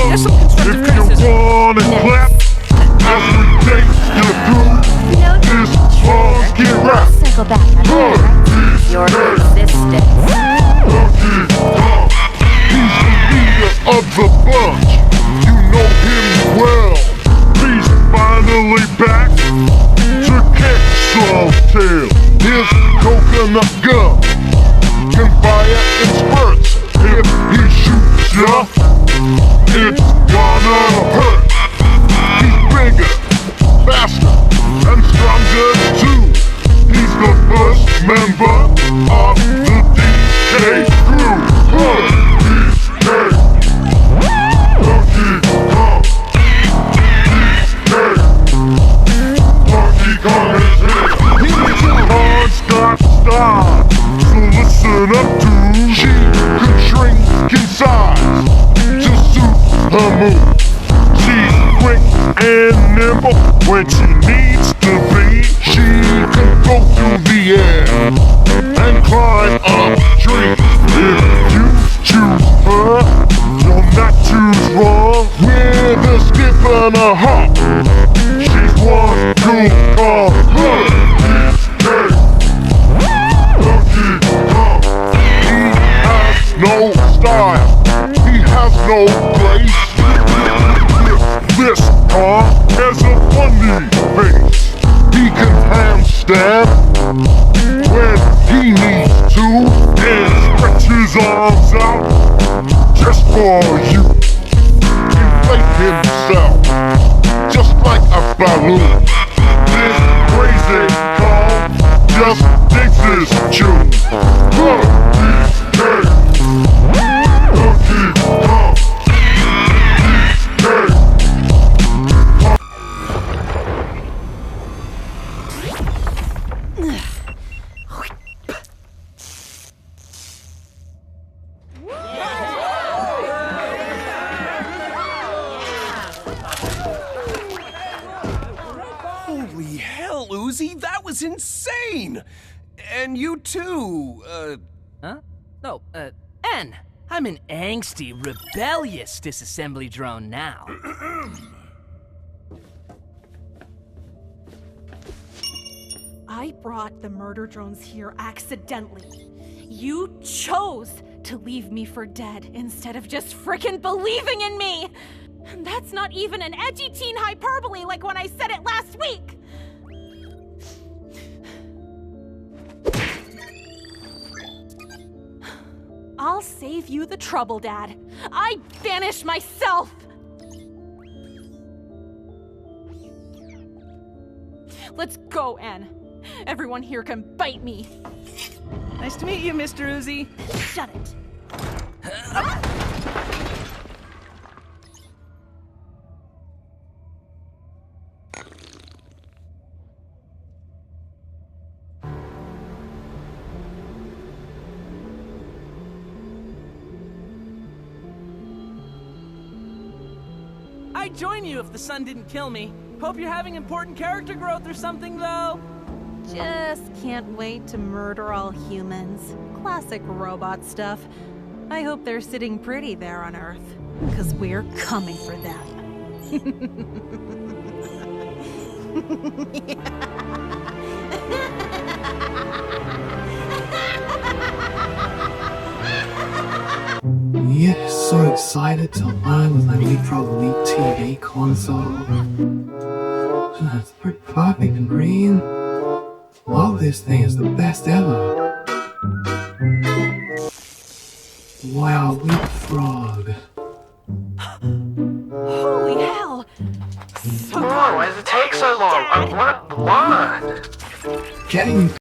there's some constructive criticism. If you wanna clap, every day you do this funky rap. Circle back on your existence. He's the leader of the bunch. You know him well. He's finally back to kick some tail. His coconut gun can fire in spurts. If he shoots ya, it's gonna hurt. He's bigger, faster, and stronger too. He's the first member of the DK crew. DK. Donkey Kong is here. He's got style, so listen up to. She can shrink in size to suit her mood. She's quick and nimble when she needs to be. She can go through the air and climb up trees. If you choose her, you'll not choose wrong. With a skip and a hop, she's one to call her. He has no style, he has no grace. This car has a funny face. He can handstand when he needs to and stretch his arms out just for you. Inflate himself just like a balloon. This crazy car just digs his tune. Holy hell, Uzi, that was insane! And you too, Huh? No, N. I'm an angsty, rebellious disassembly drone now. I brought the murder drones here accidentally. You chose to leave me for dead instead of just frickin' believing in me! And that's not even an edgy teen hyperbole like when I said it last week! I'll save you the trouble, Dad. I vanish myself! Let's go, Anne. Everyone here can bite me. Nice to meet you, Mr. Uzi. Shut it. I'd join you if the sun didn't kill me. Hope you're having important character growth or something, though. Just can't wait to murder all humans. Classic robot stuff. I hope they're sitting pretty there on Earth, because we're coming for them. Yes, so excited to learn with my new Pro Elite TV console. It's pretty perfect and green. Love this thing, it's the best ever. Wow, leapfrog. Holy hell! So Why does it take so long? I want blood. Getting